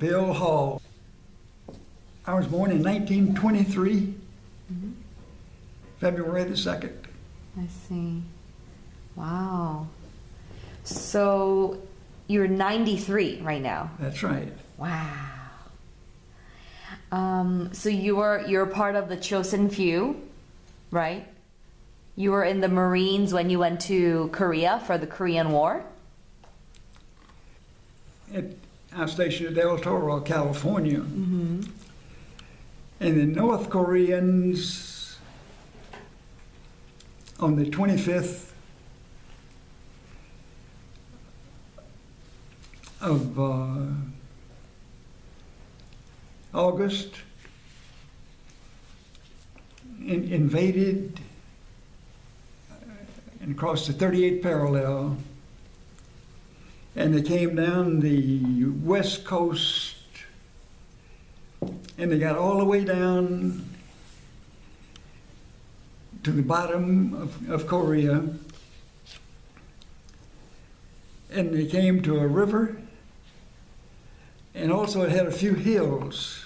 Bill Hall. I was born in 1923, February the 2nd. I see. Wow. So you're 93 right now. That's right. Wow. So you're part of the chosen few, right? You were in the Marines when you went to Korea for the Korean War? I was stationed at El Toro, California. And the North Koreans, on the 25th of August, invaded and crossed the 38th parallel, and they came down the west coast, and they got all the way down to the bottom of Korea, and they came to a river, and also it had a few hills,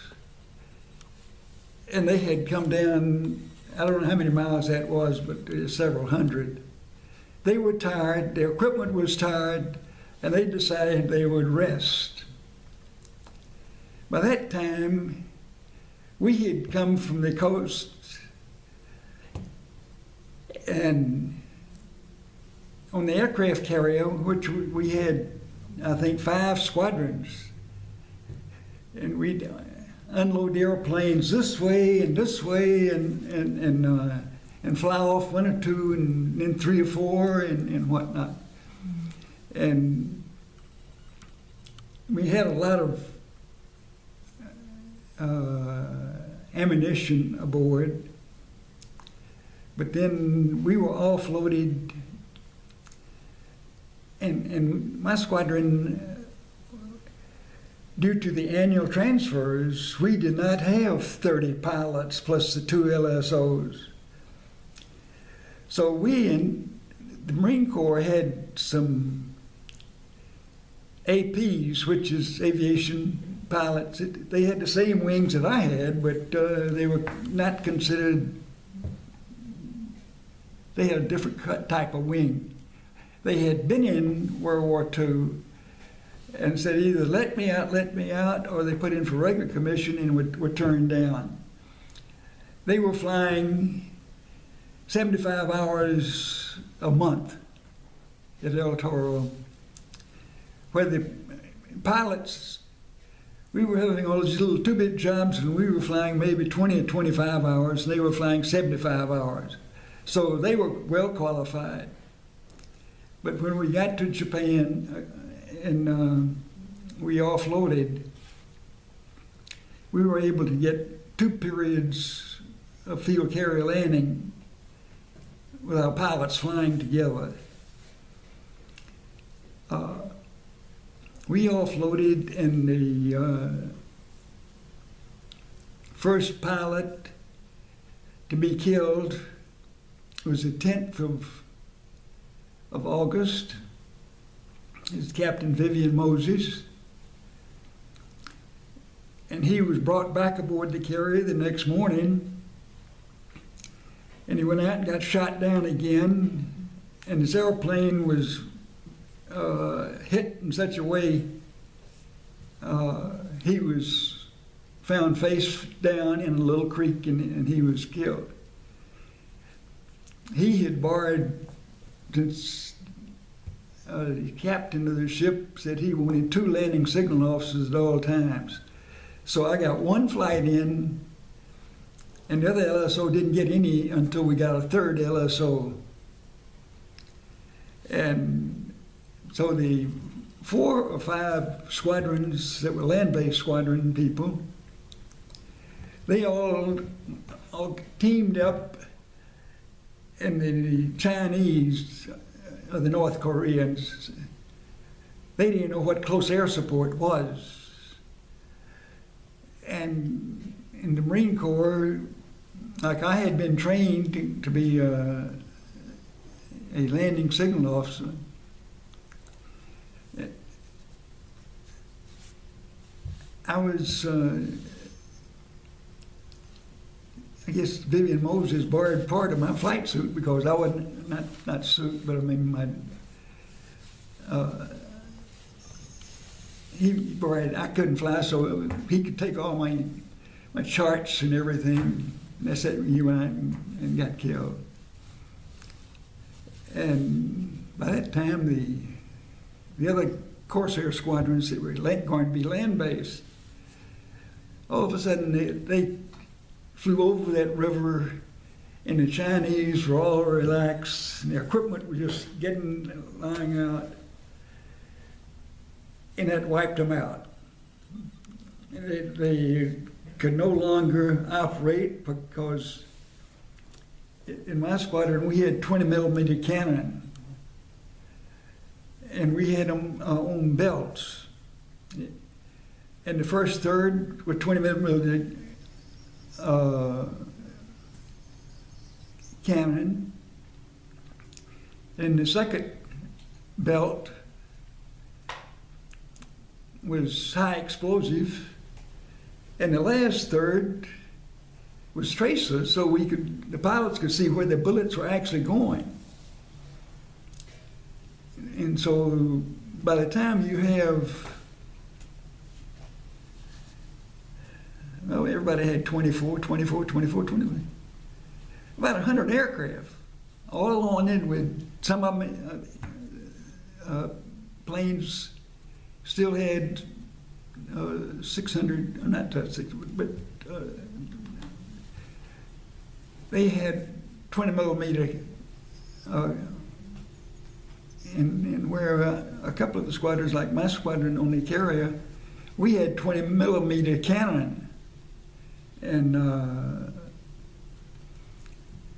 and they had come down, I don't know how many miles that was, but several hundred. They were tired, their equipment was tired, and they decided they would rest. By that time, we had come from the coast, and on the aircraft carrier, which we had, I think, 5 squadrons, and we'd unload the airplanes this way, and fly off 1 or 2, and then 3 or 4, and whatnot. And we had a lot of ammunition aboard, but then we were offloaded, and my squadron, due to the annual transfers, we did not have 30 pilots plus the 2 LSOs. So we in the Marine Corps had some APs, which is aviation pilots. They had the same wings that I had, but they were not considered, they had a different type of wing. They had been in World War II and said either let me out, or they put in for regular commission and were turned down. They were flying 75 hours a month at El Toro, where the pilots, we were having all these little 2-bit jobs, and we were flying maybe 20 or 25 hours, and they were flying 75 hours. So they were well qualified. But when we got to Japan and we offloaded, we were able to get 2 periods of field carrier landing with our pilots flying together. We offloaded, and the first pilot to be killed was the 10th of August. It's Captain Vivian Moses. And he was brought back aboard the carrier the next morning, and he went out and got shot down again, and his airplane was hit in such a way he was found face down in a little creek, and he was killed. He had borrowed, since the captain of the ship said he wanted 2 landing signal officers at all times. So I got 1 flight in, and the other LSO didn't get any until we got a 3rd LSO. And so the 4 or 5 squadrons that were land-based squadron people, they all teamed up, and the Chinese, or the North Koreans, they didn't know what close air support was. And in the Marine Corps, like I had been trained to be a landing signal officer. I was, I guess Vivian Moses borrowed part of my flight suit because I wasn't, not suit, but I mean my, he borrowed, I couldn't fly, so he could take all my charts and everything. And that's it, he went out and got killed. And by that time, the other Corsair squadrons that were going to be land-based, all of a sudden they flew over that river, and the Chinese were all relaxed, and their equipment was just lying out, and that wiped them out. They could no longer operate because in my squadron we had 20 millimeter cannon, and we had them on belts. And the first third with 20 millimeter cannon, and the second belt was high explosive, and the last third was tracer, so the pilots could see where the bullets were actually going. And so by the time you have, well, everybody had 24, about 100 aircraft, all along in with some of them, planes still had 600, not 600, but they had 20 millimeter, and where a couple of the squadrons, like my squadron on the carrier, we had 20 millimeter cannon. And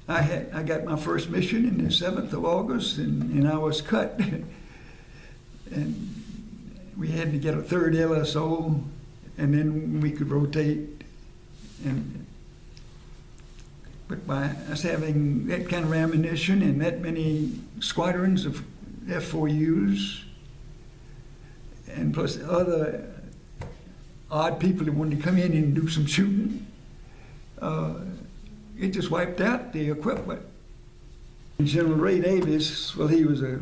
I got my first mission in the 7th of August, and I was cut. And we had to get a third LSO, and then we could rotate. But by us having that kind of ammunition and that many squadrons of F4Us, and plus other odd people that wanted to come in and do some shooting, it just wiped out the equipment. General Ray Davis, well, he was a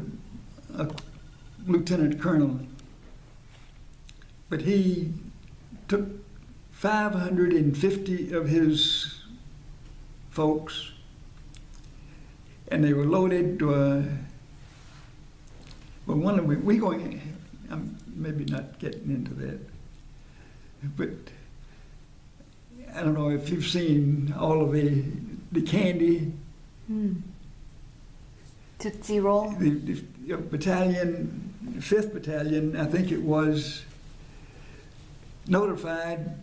lieutenant colonel, but he took 550 of his folks, and they were loaded. Well, one of them, I'm maybe not getting into that, but I don't know if you've seen all of the candy. Tootsie Roll? The battalion, 5th Battalion, I think it was, notified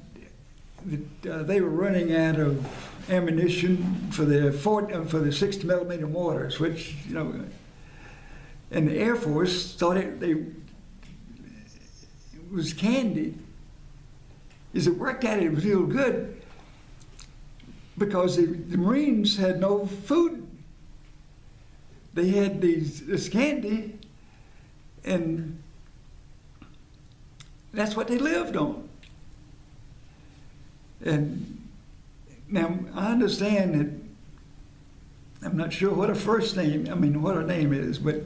that they were running out of ammunition for the 60 millimeter mortars, which, you know, and the Air Force thought it was candy. As it worked out, it was real good because the Marines had no food. They had this candy, and that's what they lived on. And now I understand that, I'm not sure what her name is, but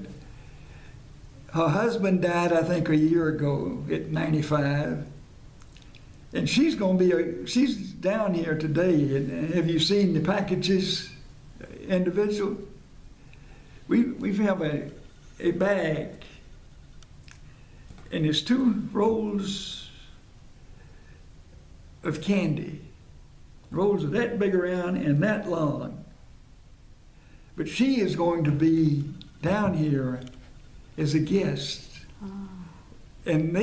her husband died, I think, a year ago at 95. And she's going to be, she's down here today. And have you seen the packages, individual? We have a bag, and there's 2 rolls of candy. Rolls are that big around and that long. But she is going to be down here as a guest. Oh. And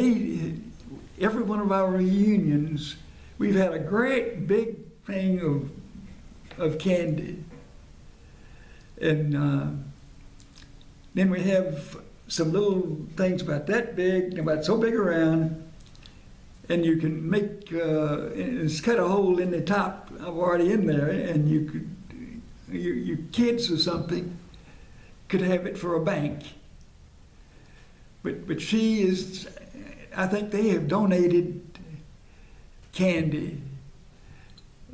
every one of our reunions, we've had a great big thing of candy. And then we have some little things about that big, about so big around, and you can make, it's cut a hole in the top, I've already in there, and you could, your kids or something could have it for a bank. But she is, I think they have donated candy.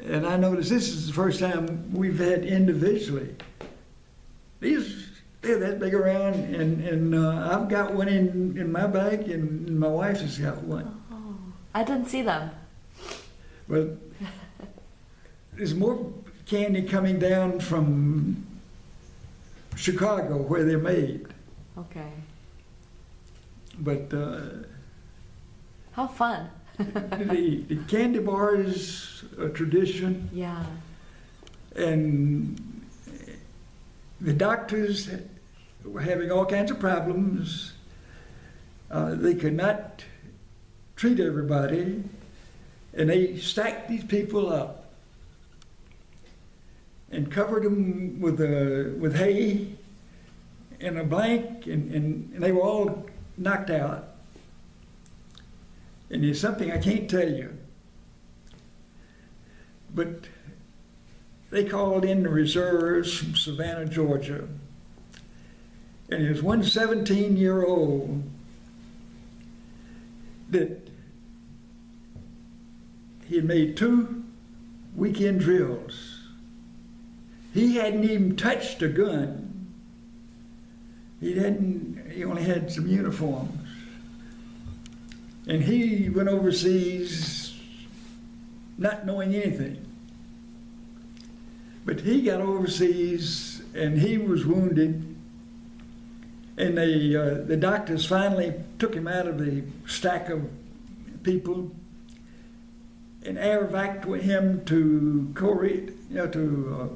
And I noticed this is the first time we've had individually. They're that big around, and I've got one in my bag, and my wife has got one. Oh, I didn't see them. Well, there's more candy coming down from Chicago where they're made. Okay. But How fun. the candy bar is a tradition, Yeah. and the doctors were having all kinds of problems. They could not treat everybody, and they stacked these people up and covered them with hay and a blanket, and they were all knocked out. And it's something I can't tell you, but they called in the reserves from Savannah, Georgia, and there's one 17-year-old that he had made 2 weekend drills. He hadn't even touched a gun. He only had some uniforms. And he went overseas not knowing anything. But he got overseas and he was wounded. And the doctors finally took him out of the stack of people and air evacuated him to Korea, the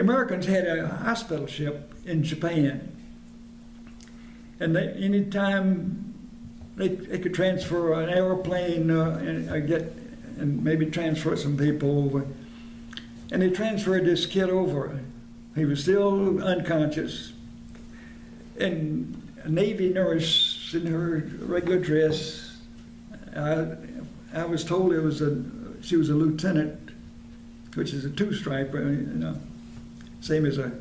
Americans had a hospital ship in Japan. And anytime they could transfer an airplane and maybe transfer some people over. And they transferred this kid over. He was still unconscious. And a Navy nurse in her regular dress, I was told she was a lieutenant, which is a 2-striper, same as a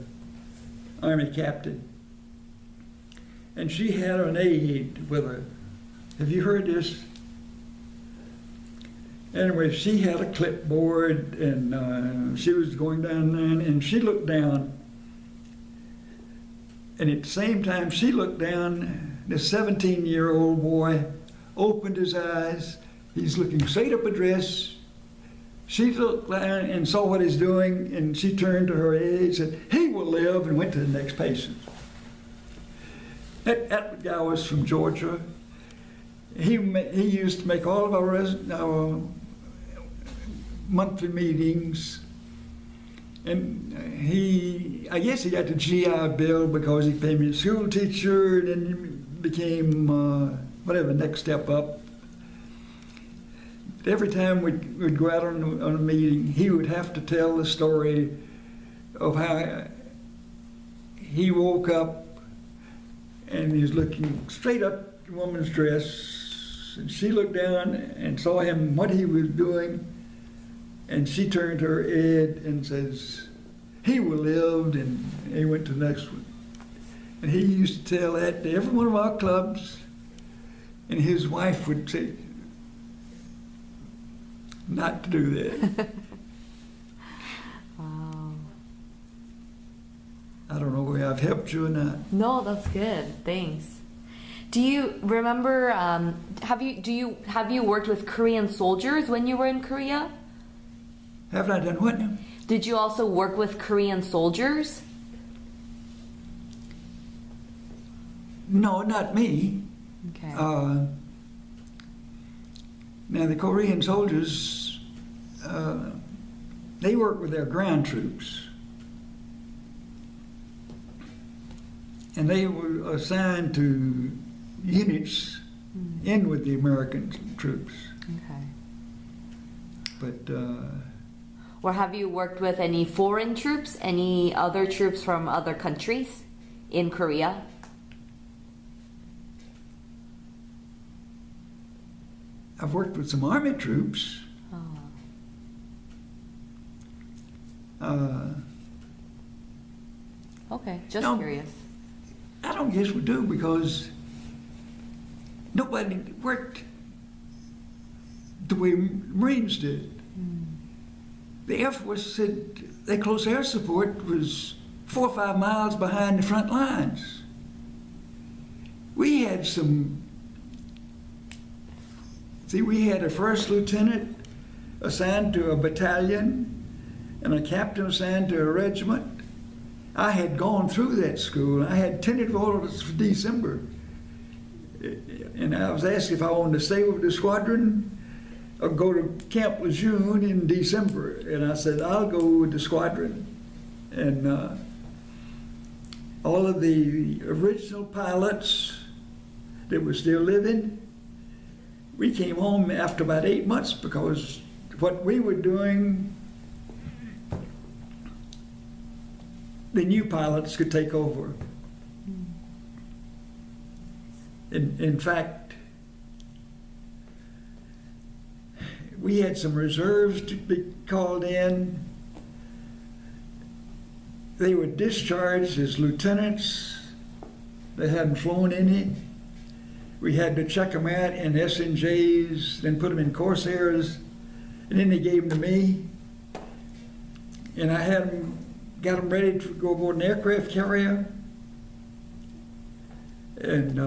Army captain. And she had an aide with her. Have you heard this? Anyway, she had a clipboard, and she was going down there, and she looked down. And at the same time she looked down, this 17-year-old boy opened his eyes. He's looking straight up a dress. She looked down and saw what he's doing, and she turned to her aide and said, "He will live," and went to the next patient. That guy was from Georgia. He used to make all of our monthly meetings, and I guess he got the GI Bill because he became a school teacher, and then became whatever next step up. Every time we'd go out on a meeting, he would have to tell the story of how he woke up and he was looking straight up the woman's dress, and she looked down and saw him, what he was doing, and she turned to her head and says, "He will live," and he went to the next one. And he used to tell that to every one of our clubs, and his wife would say, not to do that. Wow. I don't know whether I've helped you or not. No, that's good. Thanks. Do you remember? Have you worked with Korean soldiers when you were in Korea? Haven't I done what now? Did you also work with Korean soldiers? No, not me. Okay. Now the Korean soldiers, they work with their ground troops. And they were assigned to units in with the American troops. Okay. But Or have you worked with any foreign troops, any other troops from other countries in Korea? I've worked with some Army troops. Oh. Okay, just No. curious. I don't guess we do, because nobody worked the way Marines did. The Air Force said their close air support was 4 or 5 miles behind the front lines. We had we had a first lieutenant assigned to a battalion and a captain assigned to a regiment. I had gone through that school. I had tentative orders for December. And I was asked if I wanted to stay with the squadron or go to Camp Lejeune in December. And I said, I'll go with the squadron. And all of the original pilots that were still living, we came home after about 8 months because what we were doing, the new pilots could take over. In fact, we had some reserves to be called in. They were discharged as lieutenants. They hadn't flown any. We had to check them out in SNJs, then put them in Corsairs, and then they gave them to me. And I got them ready to go aboard an aircraft carrier. And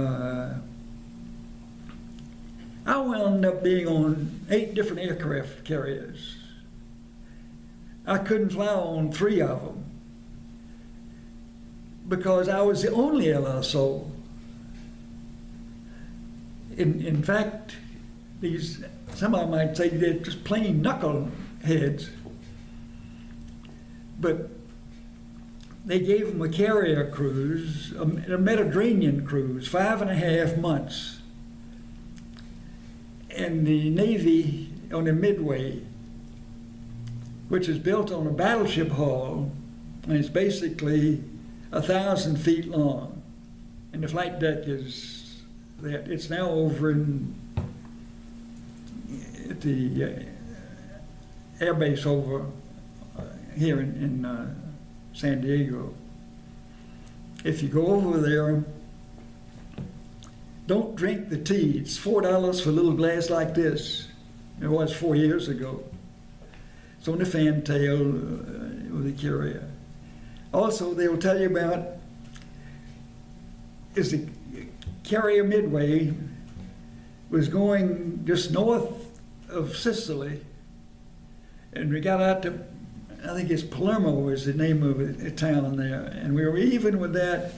I wound up being on 8 different aircraft carriers. I couldn't fly on 3 of them because I was the only LSO. In fact, some of them might say they're just plain knuckleheads, but they gave them a carrier cruise, a Mediterranean cruise, 5.5 months. And the Navy on the Midway, which is built on a battleship hull, and it's basically 1,000 feet long. And the flight deck is that. It's now over at the air base over here in San Diego. If you go over there, don't drink the tea. It's $4 for a little glass like this. It was 4 years ago. It's on the fantail of the carrier. Also, they will tell you about is the carrier Midway was going just north of Sicily, and we got out to, I think it's Palermo was the name of a town there, and we were even with that,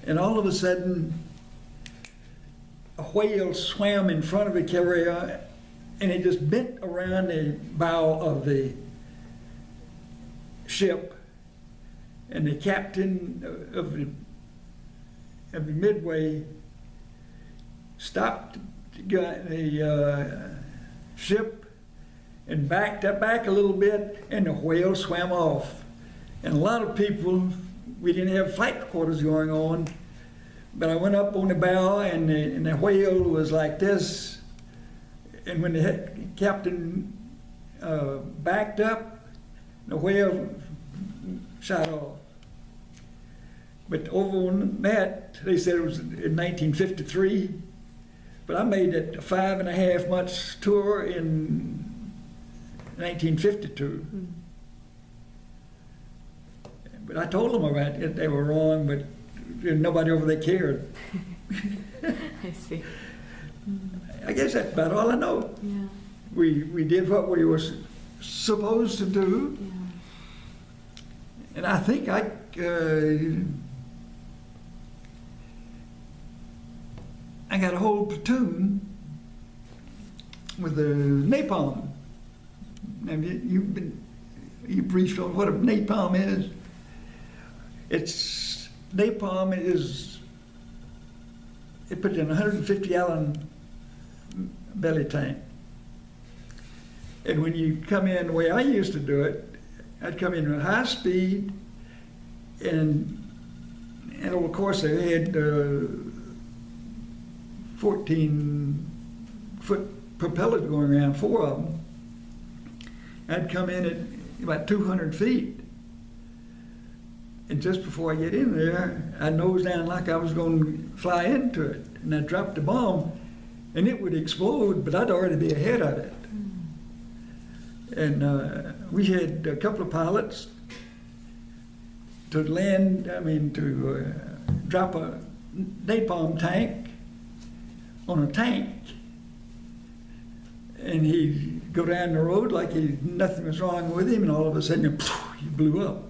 and all of a sudden a whale swam in front of the carrier and it just bent around the bow of the ship, and the captain of the Midway stopped the ship and backed up back a little bit, and the whale swam off. And a lot of people, we didn't have flight quarters going on, but I went up on the bow, and the whale was like this, and when the captain backed up, the whale shot off. But over on that, they said it was in 1953, but I made it a 5.5 months tour in 1952. But I told them about it, they were wrong, but nobody over there cared. I see. I guess that's about all I know. Yeah. We did what we were supposed to do, Yeah. and I think I got a whole platoon with the napalm. Have you briefed on what a napalm is? Napalm is, it put in a 150-gallon belly tank. And when you come in the way I used to do it, I'd come in at high speed, and of course they had 14-foot propellers going around, 4 of them. I'd come in at about 200 feet. And just before I get in there, I nosed down like I was going to fly into it. And I dropped the bomb, and it would explode, but I'd already be ahead of it. And we had a couple of pilots to land, to drop a napalm tank on a tank. And he'd go down the road like nothing was wrong with him, and all of a sudden, he blew up.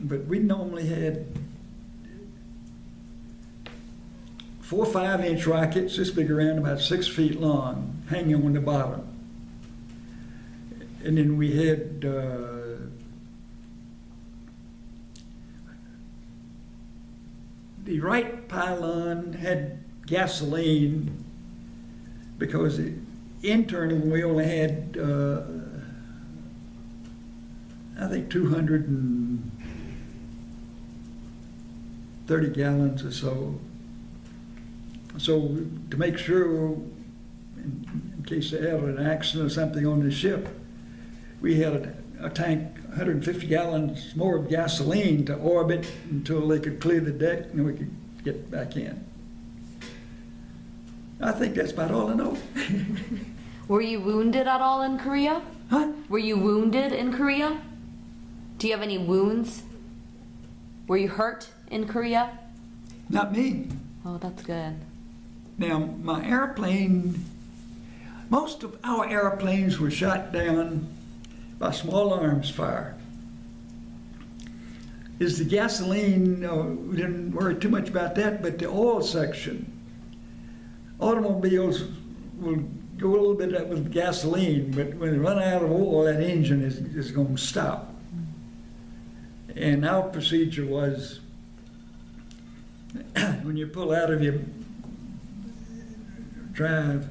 But we normally had 4 5-inch rockets, this big around about 6 feet long, hanging on the bottom. And then we had the right pylon had gasoline, because internally we only had, I think, 230 gallons or so. So to make sure, in case they had an accident or something on the ship, we had a tank, 150 gallons more of gasoline to orbit until they could clear the deck and we could get back in. I think that's about all I know. Were you wounded at all in Korea? Huh? Were you wounded in Korea? Do you have any wounds? Were you hurt in Korea? Not me. Oh, that's good. Now, my airplane, most of our airplanes were shot down by small arms fire. Is the gasoline, we didn't worry too much about that, but the oil section, automobiles will go a little bit up with gasoline, but when they run out of oil, that engine is going to stop. And our procedure was, when you pull out of your drive,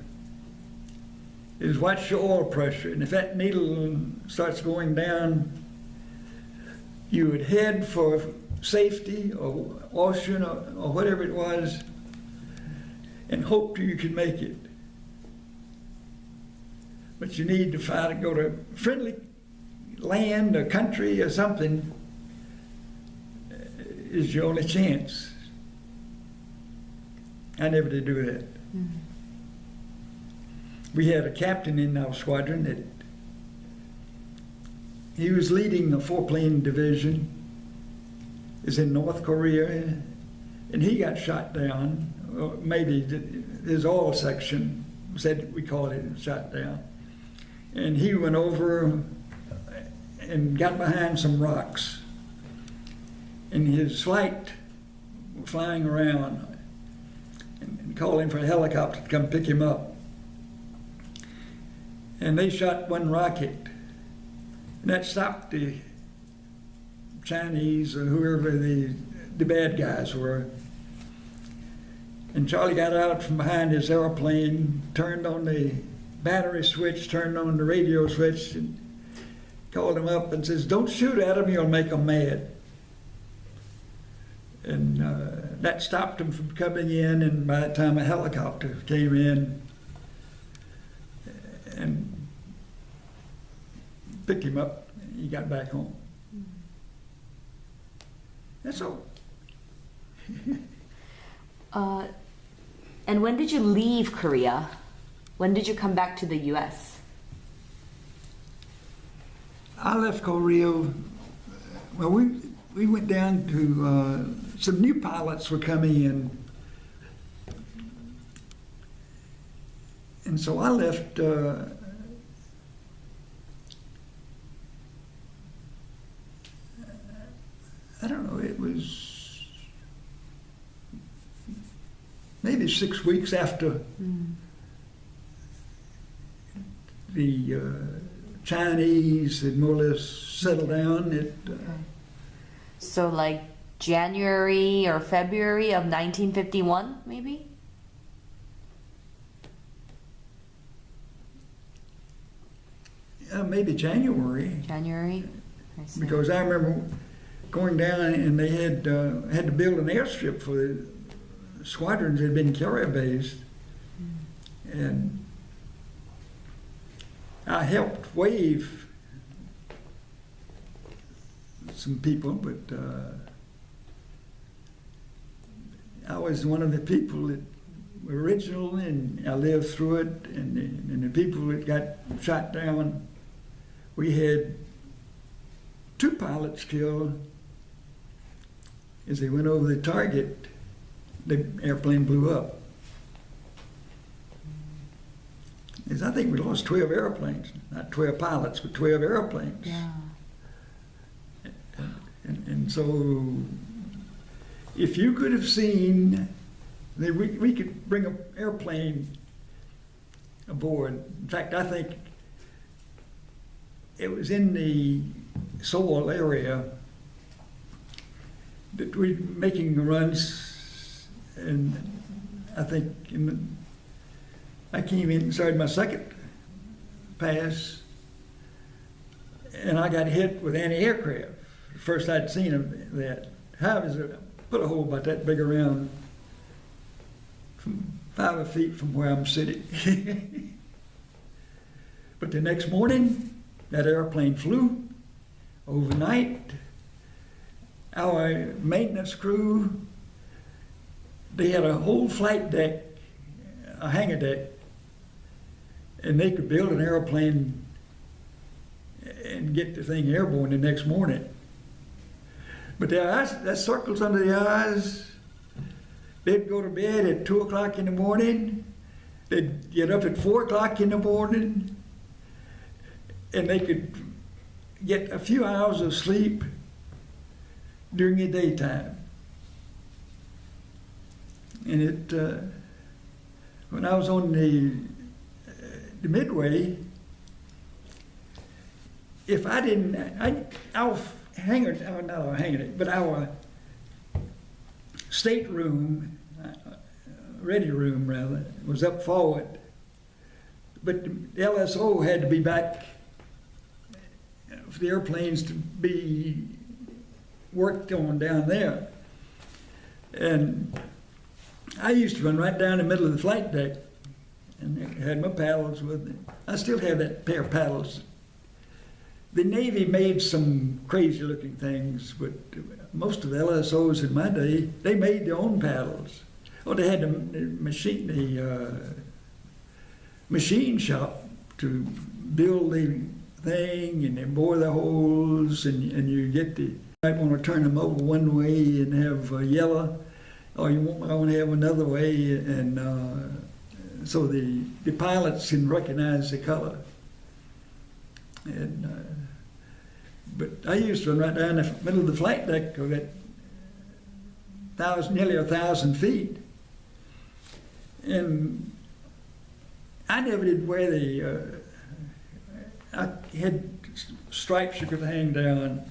is watch your oil pressure. And if that needle starts going down, you would head for safety or ocean or whatever it was, and hope you could make it. But you need to go to friendly land or country or something is your only chance. I never did do that. Mm-hmm. We had a captain in our squadron that he was leading the 4-plane division. Is in North Korea, and he got shot down. Or maybe his oil section said we called it shot down. And he went over and got behind some rocks. And his flight flying around and calling for a helicopter to come pick him up. And they shot one rocket, and that stopped the Chinese or whoever the bad guys were. And Charlie got out from behind his airplane, turned on the battery switch, turned on the radio switch, and called him up and says, "Don't shoot at them, you'll make them mad." And that stopped him from coming in, and by the time a helicopter came in and picked him up, he got back home. That's all. And when did you leave Korea? When did you come back to the U.S.? I left Korea. Well, we went down to some new pilots were coming in, and so I left. I don't know. It was maybe 6 weeks after the Chinese had more or less settled down. So like January or February of 1951, maybe? Maybe January. January? I see. Because I remember going down and they had to build an airstrip for the squadrons that had been carrier based. And I helped wave some people, but I was one of the people that original, and I lived through it, and the people that got shot down, we had 2 pilots killed as they went over the target. The airplane blew up. I think we lost 12 airplanes, not 12 pilots, but 12 airplanes. Yeah. And so, if you could have seen, we could bring an airplane aboard. In fact, I think it was in the Seoul area that we were making runs, and I think I came in and started my second pass, and I got hit with anti-aircraft. First I'd seen of that. How was it? Put a hole about that big around, from 5 feet from where I'm sitting. But the next morning, that airplane flew overnight. Our maintenance crew, they had a whole flight deck, a hangar deck, and they could build an airplane and get the thing airborne the next morning. But their eyes, that circles under the eyes. They'd go to bed at 2 o'clock in the morning. They'd get up at 4 o'clock in the morning, and they could get a few hours of sleep during the daytime. And when I was on the Midway, if I didn't, our hangar, not our hangar, but our stateroom, ready room rather, was up forward. But the LSO had to be back for the airplanes to be worked on down there. And I used to run right down the middle of the flight deck and had my paddles with me. I still have that pair of paddles. The Navy made some crazy looking things, but most of the LSOs in my day, they made their own paddles. Oh, they had the machine shop to build the thing, and they bore the holes, and you get the, you might want to turn them over one way and have yellow, or you want to have another way, and so the pilots can recognize the color. And but I used to run right down the middle of the flight deck of that nearly 1,000 feet, and I never did wear the. I had stripes you could hang down,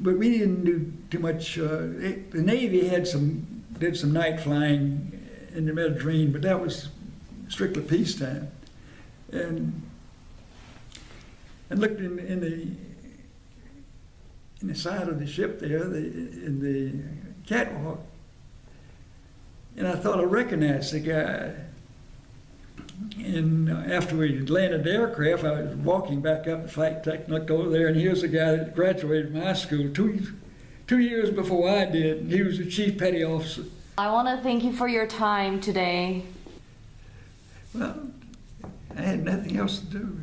but we didn't do too much. The Navy did some night flying in the Mediterranean, but that was strictly peacetime. And looked in the side of the ship there, in the catwalk, and I thought I recognized the guy. And after we landed the aircraft, I was walking back up the flight deck and looked over there, and here's a guy that graduated from high school two years before I did, and he was the chief petty officer. I want to thank you for your time today. Well, I had nothing else to do.